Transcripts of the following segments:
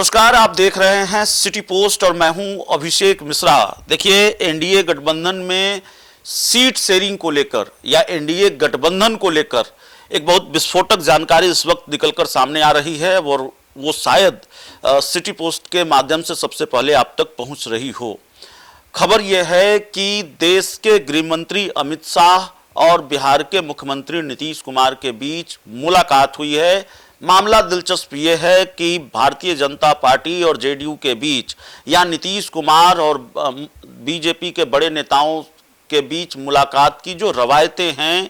नमस्कार, आप देख रहे हैं सिटी पोस्ट और मैं हूं अभिषेक मिश्रा। देखिए, एनडीए गठबंधन में सीट शेयरिंग को लेकर या एनडीए गठबंधन को लेकर एक बहुत विस्फोटक जानकारी इस वक्त निकलकर सामने आ रही है और वो शायद सिटी पोस्ट के माध्यम से सबसे पहले आप तक पहुंच रही हो। खबर यह है कि देश के गृह मंत्री अमित शाह और बिहार के मुख्यमंत्री नीतीश कुमार के बीच मुलाकात हुई है। मामला दिलचस्प ये है कि भारतीय जनता पार्टी और जेडीयू के बीच या नीतीश कुमार और बीजेपी के बड़े नेताओं के बीच मुलाकात की जो रवायतें हैं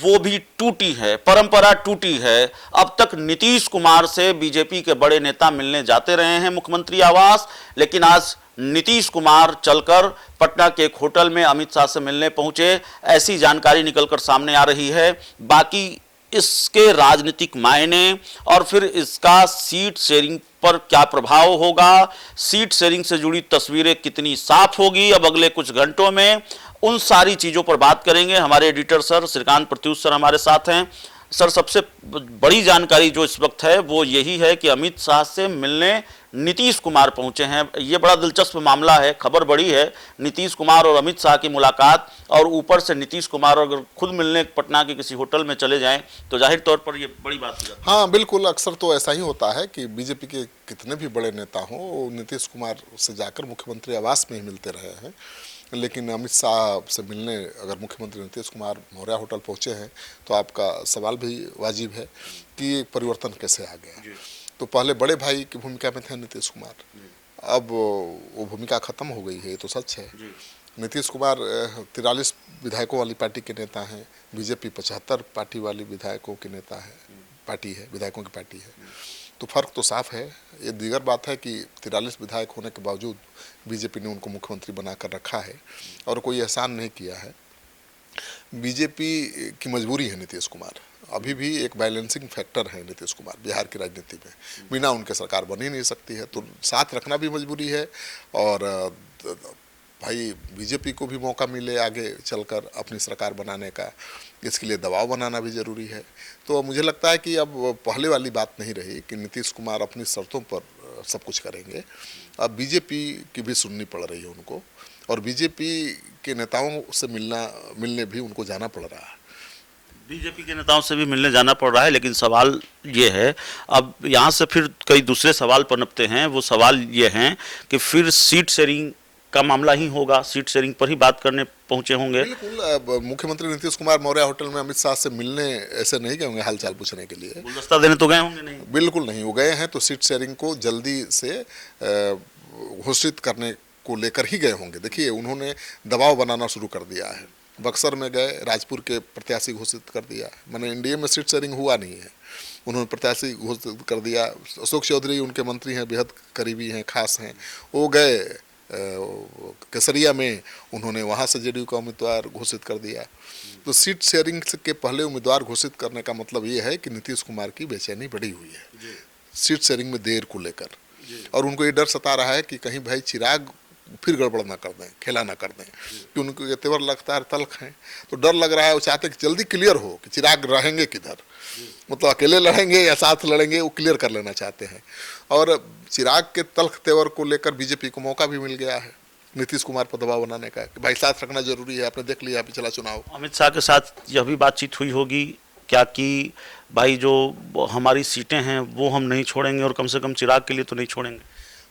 वो भी टूटी है, परंपरा टूटी है। अब तक नीतीश कुमार से बीजेपी के बड़े नेता मिलने जाते रहे हैं मुख्यमंत्री आवास, लेकिन आज नीतीश कुमार चलकर पटना के एक होटल में अमित शाह से मिलने पहुंचे, ऐसी जानकारी निकलकर सामने आ रही है। बाकी इसके राजनीतिक मायने और फिर इसका सीट शेयरिंग पर क्या प्रभाव होगा, सीट शेयरिंग से जुड़ी तस्वीरें कितनी साफ होगी अब अगले कुछ घंटों में, उन सारी चीजों पर बात करेंगे। हमारे editor sir Srikant Pratyush sir हमारे साथ हैं। सर, सबसे बड़ी जानकारी जो इस वक्त है वो यही है कि अमित शाह से मिलने नीतीश कुमार पहुंचे हैं। ये बड़ा दिलचस्प मामला है, खबर बड़ी है। नीतीश कुमार और अमित शाह की मुलाकात और ऊपर से नीतीश कुमार अगर खुद मिलने पटना के किसी होटल में चले जाएं तो जाहिर तौर पर ये बड़ी बात हो जाती है। हाँ बिल्कुल, अक्सर तो ऐसा ही होता है कि बीजेपी के कितने भी बड़े नेता हों, नीतीश कुमार से जाकर मुख्यमंत्री आवास में ही मिलते रहे हैं। लेकिन अमित शाह से मिलने अगर मुख्यमंत्री नीतीश कुमार मौर्या होटल पहुंचे हैं तो आपका सवाल भी वाजिब है कि परिवर्तन कैसे आ गया। तो पहले बड़े भाई की भूमिका में थे नीतीश कुमार, अब वो भूमिका खत्म हो गई है, ये तो सच है। नीतीश कुमार 43 विधायकों वाली पार्टी के नेता हैं, बीजेपी 75 पार्टी वाली विधायकों के नेता है, पार्टी है, विधायकों की पार्टी है। तो फर्क तो साफ है। ये दीगर बात है कि 43 विधायक होने के बावजूद बीजेपी ने उनको मुख्यमंत्री बनाकर रखा है और कोई एहसान नहीं किया है। बीजेपी की मजबूरी है नीतीश कुमार, अभी भी एक बैलेंसिंग फैक्टर है नीतीश कुमार बिहार की राजनीति में, बिना उनके सरकार बन ही नहीं सकती है, तो साथ रखना भी मजबूरी है। और भाई बीजेपी को भी मौका मिले आगे चलकर अपनी सरकार बनाने का, इसके लिए दबाव बनाना भी ज़रूरी है। तो मुझे लगता है कि अब पहले वाली बात नहीं रही कि नीतीश कुमार अपनी शर्तों पर सब कुछ करेंगे। अब बीजेपी की भी सुननी पड़ रही है उनको, और बीजेपी के नेताओं से मिलने भी उनको जाना पड़ रहा है। बीजेपी के नेताओं से भी मिलने जाना पड़ रहा है, लेकिन सवाल ये है, अब यहाँ से फिर कई दूसरे सवाल पनपते हैं। वो सवाल ये हैं कि फिर सीट शेयरिंग का मामला ही होगा, सीट शेयरिंग पर ही बात करने पहुंचे होंगे। बिल्कुल, मुख्यमंत्री नीतीश कुमार मौर्या होटल में अमित शाह से मिलने ऐसे नहीं गए होंगे हालचाल पूछने के लिए, गुलदस्ता देने तो गए होंगे नहीं? बिल्कुल नहीं, वो गए हैं तो सीट शेयरिंग को जल्दी से घोषित करने को लेकर ही गए होंगे। देखिए, उन्होंने दबाव बनाना शुरू कर दिया है। बक्सर में गए, राजपुर के प्रत्याशी घोषित कर दिया, मैंने एनडीए में सीट शेयरिंग हुआ नहीं है, उन्होंने प्रत्याशी घोषित कर दिया। अशोक चौधरी उनके मंत्री हैं, बेहद करीबी हैं, खास हैं, वो गए केसरिया में, उन्होंने वहाँ से जेडीयू का उम्मीदवार घोषित कर दिया। तो सीट शेयरिंग के पहले उम्मीदवार घोषित करने का मतलब ये है कि नीतीश कुमार की बेचैनी बढ़ी हुई है सीट शेयरिंग में देर को लेकर, और उनको ये डर सता रहा है कि कहीं भाई चिराग फिर गड़बड़ ना कर दें, खेला ना कर दें, कि उनको ये तेवर लगता है, तल्ख हैं, तो डर लग रहा है। वो चाहते कि जल्दी क्लियर हो कि चिराग रहेंगे किधर, मतलब अकेले लड़ेंगे या साथ लड़ेंगे, वो क्लियर कर लेना चाहते हैं। और चिराग के तल्ख तेवर को लेकर बीजेपी को मौका भी मिल गया है नीतीश कुमार पर दबाव बनाने का कि भाई साथ रखना जरूरी है। आपने देख लिया पिछला चुनाव, अमित शाह के साथ यह भी बातचीत हुई होगी क्या कि भाई जो हमारी सीटें हैं वो हम नहीं छोड़ेंगे और कम से कम चिराग के लिए तो नहीं छोड़ेंगे?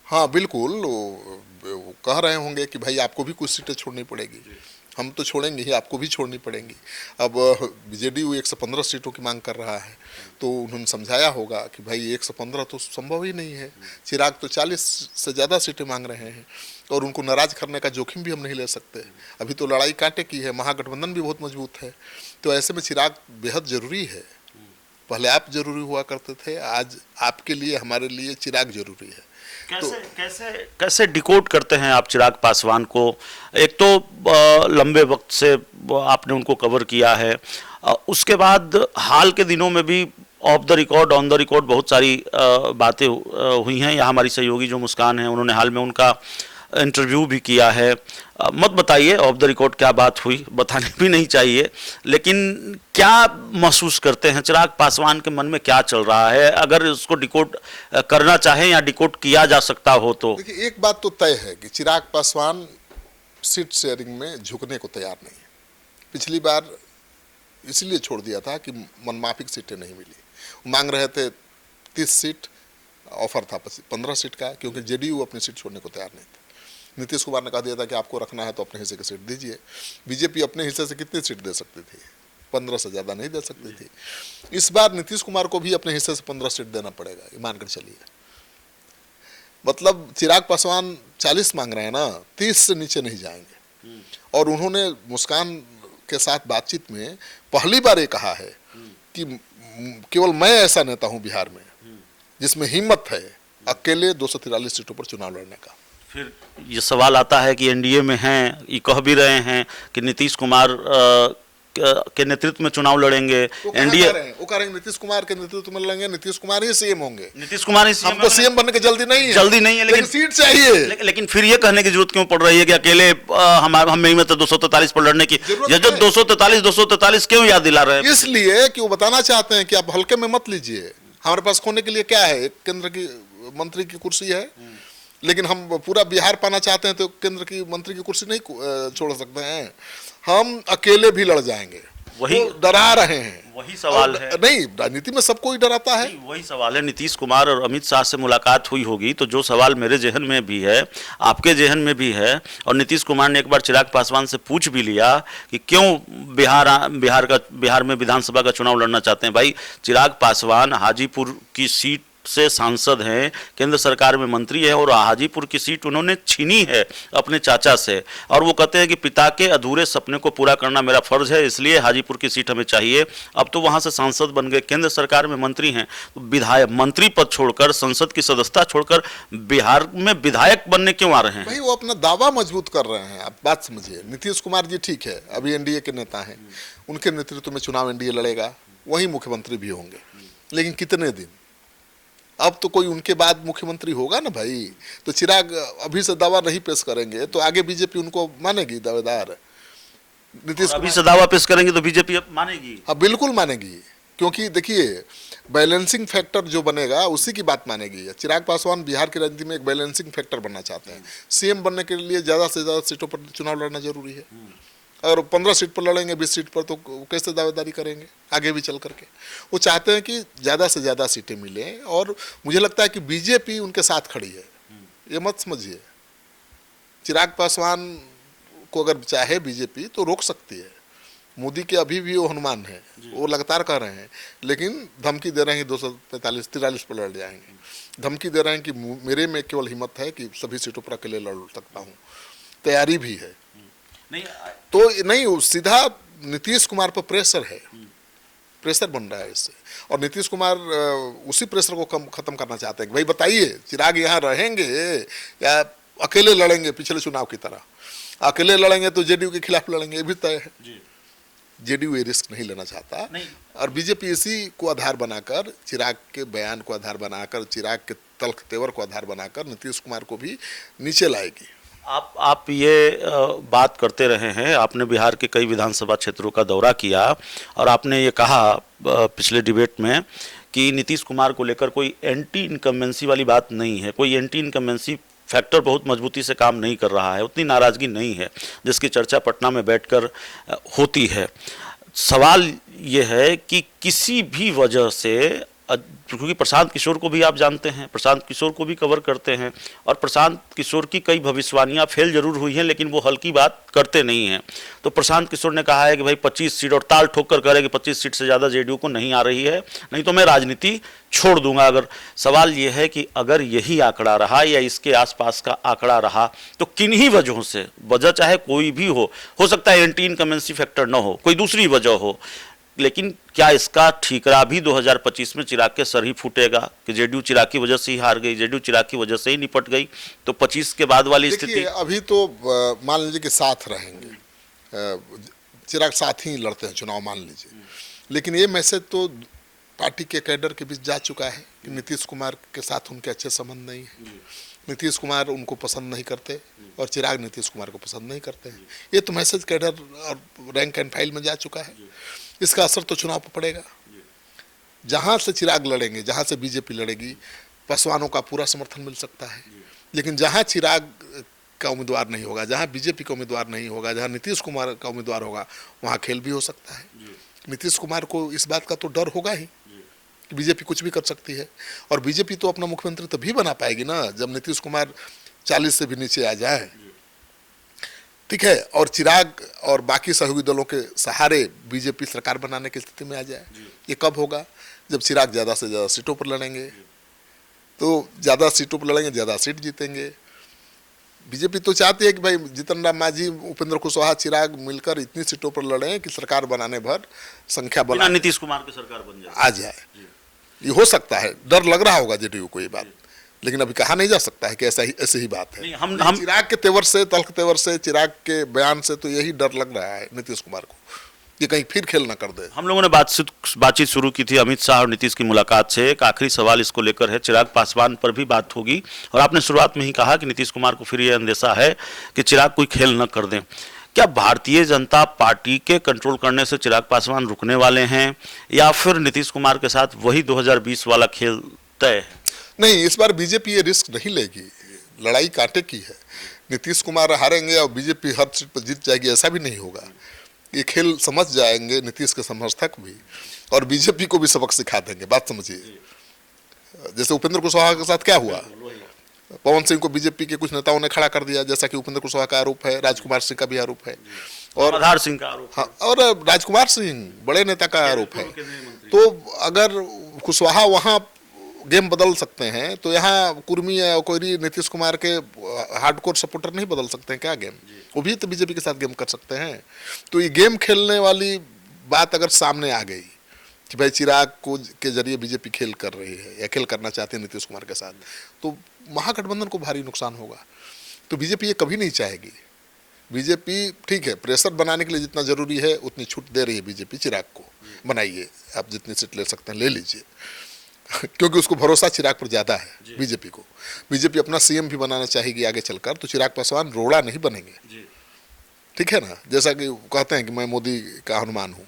हाँ बिल्कुल, वो कह रहे होंगे कि भाई आपको भी कुछ सीटें छोड़नी पड़ेगी, हम तो छोड़ेंगे ही, आपको भी छोड़नी पड़ेंगी। अब जेडीयू 115 सीटों की मांग कर रहा है, तो उन्होंने समझाया होगा कि भाई 115 तो संभव ही नहीं है, चिराग तो 40 से ज़्यादा सीटें मांग रहे हैं और उनको नाराज़ करने का जोखिम भी हम नहीं ले सकते। अभी तो लड़ाई कांटे की है, महागठबंधन भी बहुत मजबूत है, तो ऐसे में चिराग बेहद ज़रूरी है। पहले आप जरूरी हुआ करते थे, आज आपके लिए, हमारे लिए चिराग जरूरी है। कैसे डिकोड करते हैं आप चिराग पासवान को? एक तो लंबे वक्त से आपने उनको कवर किया है, उसके बाद हाल के दिनों में भी of the record, on the record बहुत सारी बातें हुई हैं। यहाँ हमारी सहयोगी जो मुस्कान है, उन्होंने हाल में उनका इंटरव्यू भी किया है। मत बताइए ऑफ द रिकॉर्ड क्या बात हुई, बतानी भी नहीं चाहिए, लेकिन क्या महसूस करते हैं चिराग पासवान के मन में क्या चल रहा है, अगर उसको डिकोड करना चाहें या डिकोड किया जा सकता हो तो? देखिए, एक बात तो तय है कि चिराग पासवान सीट शेयरिंग में झुकने को तैयार नहीं है। पिछली बार इसलिए छोड़ दिया था कि मनमाफिक सीटें नहीं मिली। मांग रहे थे 30 सीट, ऑफर था 15 सीट का, क्योंकि जेडीयू अपनी सीट छोड़ने को तैयार नहीं था। नीतीश कुमार ने कह दिया था कि आपको रखना है तो अपने हिस्से की सीट दीजिए। बीजेपी अपने हिस्से से कितनी सीट दे सकती थी? 15 से ज़्यादा नहीं दे सकती थी। इस बार नीतीश कुमार को भी अपने हिस्से से 15 सीट देना पड़ेगा, ये मानकर चलिए। मतलब चिराग पासवान 40 मांग रहे हैं ना, 30 से नीचे नहीं जाएंगे। और उन्होंने मुस्कान के साथ बातचीत में पहली बार ये कहा है कि केवल मैं ऐसा नेता हूं बिहार में जिसमें हिम्मत है अकेले 243 सीटों पर चुनाव लड़ने का। फिर ये सवाल आता है कि एनडीए में हैं, ये कह भी रहे हैं कि नीतीश कुमार के नेतृत्व में चुनाव लड़ेंगे। एनडीए वो कह रहे हैं नीतीश कुमार के नेतृत्व में लड़ेंगे, नीतीश कुमार ही सीएम होंगे। नीतीश कुमार ही हमको सीएम बनने की जल्दी नहीं है, लेकिन सीट चाहिए। लेकिन फिर ये कहने की जरूरत क्यों पड़ रही है कि अकेले हम हिम्मत है 243 पर लड़ने की? जो 243 क्यों याद दिला रहे हैं? इसलिए कि वो बताना चाहते हैं कि आप हल्के में मत लीजिए। हमारे पास खोने के लिए क्या है? एक केंद्र की मंत्री की कुर्सी है, लेकिन हम पूरा बिहार पाना चाहते हैं तो केंद्र की मंत्री की कुर्सी नहीं छोड़ सकते हैं। हम अकेले भी लड़ जाएंगे। वही डरा रहे हैं। वही सवाल है। नहीं, राजनीति में सबको ही डराता है। वही सवाल है। नीतीश कुमार और अमित शाह से मुलाकात हुई होगी तो जो सवाल मेरे जहन में भी है, आपके जहन में भी है, और नीतीश कुमार ने एक बार चिराग पासवान से पूछ भी लिया कि क्यों बिहार में विधानसभा का चुनाव लड़ना चाहते हैं। भाई, चिराग पासवान हाजीपुर की सीट से सांसद हैं, केंद्र सरकार में मंत्री है, और हाजीपुर की सीट उन्होंने छीनी है अपने चाचा से, और वो कहते हैं कि पिता के अधूरे सपने को पूरा करना मेरा फर्ज है, इसलिए हाजीपुर की सीट हमें चाहिए। अब तो वहां से सांसद बन गए, केंद्र सरकार में मंत्री हैं, विधायक मंत्री पद छोड़कर, संसद की सदस्यता छोड़कर बिहार में विधायक बनने क्यों आ रहे हैं? भाई, वो अपना दावा मजबूत कर रहे हैं। आप बात समझिए, नीतीश कुमार जी ठीक है, अभी एनडीए के नेता हैं, उनके नेतृत्व में चुनाव एनडीए लड़ेगा, वही मुख्यमंत्री भी होंगे, लेकिन कितने दिन? अब तो कोई उनके बाद मुख्यमंत्री होगा ना भाई। तो चिराग अभी से दावा नहीं पेश करेंगे तो आगे बीजेपी उनको मानेगी दावेदार? नीतीश अभी से दावा पेश करेंगे तो बीजेपी मानेगी? हाँ, बिल्कुल मानेगी, क्योंकि देखिए बैलेंसिंग फैक्टर जो बनेगा उसी की बात मानेगी। चिराग पासवान बिहार की राजनीति में एक बैलेंसिंग फैक्टर बनना चाहते हैं। सीएम बनने के लिए ज़्यादा से ज़्यादा सीटों पर चुनाव लड़ना जरूरी है। और 15 सीट पर लड़ेंगे, 20 सीट पर, तो कैसे दावेदारी करेंगे आगे भी चल करके? वो चाहते हैं कि ज़्यादा से ज़्यादा सीटें मिलें, और मुझे लगता है कि बीजेपी उनके साथ खड़ी है। ये मत समझिए, चिराग पासवान को अगर चाहे बीजेपी तो रोक सकती है। मोदी के अभी भी वो हनुमान है, वो लगातार कह रहे हैं, लेकिन धमकी दे रहे हैं 243 पर लड़ जाएंगे। धमकी दे रहे हैं कि मेरे में केवल हिम्मत है कि सभी सीटों पर अकेले लड़ सकता हूँ, तैयारी भी है। नहीं तो नहीं, सीधा नीतीश कुमार पर प्रेशर है, प्रेशर बन रहा है इससे, और नीतीश कुमार उसी प्रेशर को खत्म करना चाहते हैं कि भाई बताइए, चिराग यहाँ रहेंगे या अकेले लड़ेंगे? पिछले चुनाव की तरह अकेले लड़ेंगे तो जेडीयू के खिलाफ लड़ेंगे, ये भी तय है। जेडीयू ये रिस्क नहीं लेना चाहता, और बीजेपी इसी को आधार बनाकर, चिराग के बयान को आधार बनाकर, चिराग के तल्ख तेवर को आधार बनाकर नीतीश कुमार को भी नीचे लाएगी। आप ये बात करते रहे हैं, आपने बिहार के कई विधानसभा क्षेत्रों का दौरा किया, और आपने ये कहा पिछले डिबेट में कि नीतीश कुमार को लेकर कोई एंटी इनकम्बेंसी वाली बात नहीं है, कोई एंटी इनकम्बेंसी फैक्टर बहुत मजबूती से काम नहीं कर रहा है, उतनी नाराज़गी नहीं है जिसकी चर्चा पटना में बैठकर होती है। सवाल ये है कि किसी भी वजह से, क्योंकि प्रशांत किशोर को भी आप जानते हैं, प्रशांत किशोर को भी कवर करते हैं, और प्रशांत किशोर की कई भविष्यवाणियां फेल जरूर हुई हैं, लेकिन वो हल्की बात करते नहीं हैं। तो प्रशांत किशोर ने कहा है कि भाई 25 सीट, और ताल ठोक कर कह रहे कि 25 सीट से ज़्यादा जेडीयू को नहीं आ रही है, नहीं तो मैं राजनीति छोड़ दूंगा। अगर सवाल ये है कि अगर यही आंकड़ा रहा या इसके आसपास का आंकड़ा रहा तो किन्हीं वजहों से, वजह चाहे कोई भी हो सकता है एंटी इनकम्बेंसी फैक्टर न हो, कोई दूसरी वजह हो, लेकिन क्या इसका ठीकरा भी 2025 में चिराग के सर ही फूटेगा कि जेडीयू चिराग की वजह से ही हार गई, जेडीयू चिराग की वजह से ही निपट गई? तो 25 के बाद वाली स्थिति, अभी तो मान लीजिए कि साथ रहेंगे, चिराग साथ ही लड़ते हैं चुनाव, मान लीजिए, लेकिन ये मैसेज तो पार्टी के कैडर के बीच जा चुका है कि नीतीश कुमार के साथ उनके अच्छे संबंध नहीं है, नीतीश कुमार उनको पसंद नहीं करते और चिराग नीतीश कुमार को पसंद नहीं करते हैं। ये तो मैसेज कैडर और रैंक एंड फाइल में जा चुका है। इसका असर तो चुनाव पर पड़ेगा। जहाँ से चिराग लड़ेंगे, जहाँ से बीजेपी लड़ेगी, पासवानों का पूरा समर्थन मिल सकता है। लेकिन जहाँ चिराग का उम्मीदवार नहीं होगा, जहाँ बीजेपी का उम्मीदवार नहीं होगा, जहाँ नीतीश कुमार का उम्मीदवार होगा, वहाँ खेल भी हो सकता है। नीतीश कुमार को इस बात का तो डर होगा ही कि बीजेपी कुछ भी कर सकती है। और बीजेपी तो अपना मुख्यमंत्री तभी बना पाएगी ना जब नीतीश कुमार 40 से भी नीचे आ जाए, ठीक है, और चिराग और बाकी सहयोगी दलों के सहारे बीजेपी सरकार बनाने की स्थिति में आ जाए। ये कब होगा? जब चिराग ज़्यादा से ज़्यादा सीटों पर लड़ेंगे। तो ज़्यादा सीटों पर लड़ेंगे, ज़्यादा सीट जीतेंगे। बीजेपी तो चाहती है कि भाई जीतन राम मांझी, उपेंद्र कुशवाहा, चिराग मिलकर इतनी सीटों पर लड़ें कि सरकार बनाने भर संख्या बिना नीतीश कुमार की सरकार बन जाए, आ जाए। ये हो सकता है, डर लग रहा होगा जेडीयू को ये बात, लेकिन अभी कहा नहीं जा सकता है कि ऐसी ही बात है। हम चिराग के तेवर से, तल्ख तेवर से, चिराग के बयान से तो यही डर लग रहा है नीतीश कुमार को कि कहीं फिर खेल ना कर दे। हम लोगों ने बातचीत शुरू की थी अमित शाह और नीतीश की मुलाकात से। एक आखिरी सवाल इसको लेकर है, चिराग पासवान पर भी बात होगी और आपने शुरुआत में ही कहा कि नीतीश कुमार को फिर ये अंदेशा है कि चिराग कोई खेल न कर दें। क्या भारतीय जनता पार्टी के कंट्रोल करने से चिराग पासवान रुकने वाले हैं या फिर नीतीश कुमार के साथ वही 2020 वाला खेल तय है? नहीं, इस बार बीजेपी ये रिस्क नहीं लेगी। लड़ाई कांटे की है। नीतीश कुमार हारेंगे और बीजेपी हर सीट पर जीत जाएगी, ऐसा भी नहीं होगा। ये खेल समझ जाएंगे नीतीश के समर्थक भी और बीजेपी को भी सबक सिखा देंगे। बात समझिए, जैसे उपेंद्र कुशवाहा के साथ क्या हुआ, पवन सिंह को बीजेपी के कुछ नेताओं ने खड़ा कर दिया, जैसा कि उपेंद्र कुशवाहा का आरोप है, राजकुमार सिंह का भी आरोप है और आधार सिंह का आरोप है। हाँ, और राजकुमार सिंह बड़े नेता का आरोप है। तो अगर कुशवाहा वहाँ गेम बदल सकते हैं तो यहाँ कुर्मी या कोई नीतीश कुमार के हार्डकोर सपोर्टर नहीं बदल सकते हैं क्या गेम? वो भी तो बीजेपी के साथ गेम कर सकते हैं। तो ये गेम खेलने वाली बात अगर सामने आ गई कि भाई चिराग को के जरिए बीजेपी खेल कर रही है या खेल करना चाहती है नीतीश कुमार के साथ, तो महागठबंधन को भारी नुकसान होगा। तो बीजेपी ये कभी नहीं चाहेगी। बीजेपी ठीक है, प्रेशर बनाने के लिए जितना जरूरी है उतनी छूट दे रही है बीजेपी चिराग को, बनाइए आप जितनी सीट ले सकते हैं ले लीजिए क्योंकि उसको भरोसा चिराग पर ज़्यादा है बीजेपी को। बीजेपी अपना सीएम भी बनाना चाहेगी आगे चलकर, तो चिराग पासवान रोड़ा नहीं बनेंगे, ठीक है ना। जैसा कि कहते हैं कि मैं मोदी का हनुमान हूँ,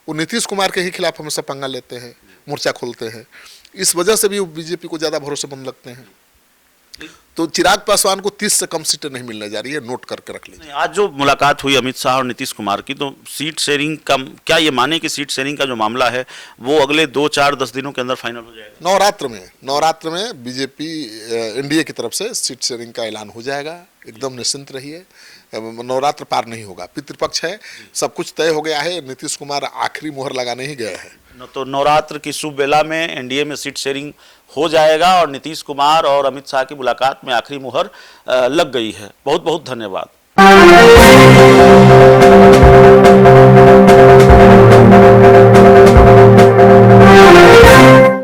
वो नीतीश कुमार के ही खिलाफ हमेशा पंगा लेते हैं, मोर्चा खोलते हैं। इस वजह से भी वो बीजेपी को ज़्यादा भरोसेमंद लगते हैं। तो चिराग पासवान को 30 से कम सीटें नहीं मिलने जा रही है, नोट करके रख लीजिए। आज जो मुलाकात हुई अमित शाह और नीतीश कुमार की, तो सीट शेयरिंग का क्या ये माने कि सीट शेयरिंग का जो मामला है वो अगले 2, 4, 10 दिनों के अंदर फाइनल हो जाएगा? नवरात्र में बीजेपी एनडीए की तरफ से सीट शेयरिंग का ऐलान हो जाएगा। एकदम निश्चिंत रहिए, नवरात्र पार नहीं होगा। पितृपक्ष है, सब कुछ तय हो गया है। नीतीश कुमार आखिरी मोहर लगाने ही गए हैं। तो नवरात्र की शुभ बेला में एनडीए में सीट शेयरिंग हो जाएगा और नीतीश कुमार और अमित शाह की मुलाकात में आखिरी मुहर लग गई है। बहुत बहुत धन्यवाद।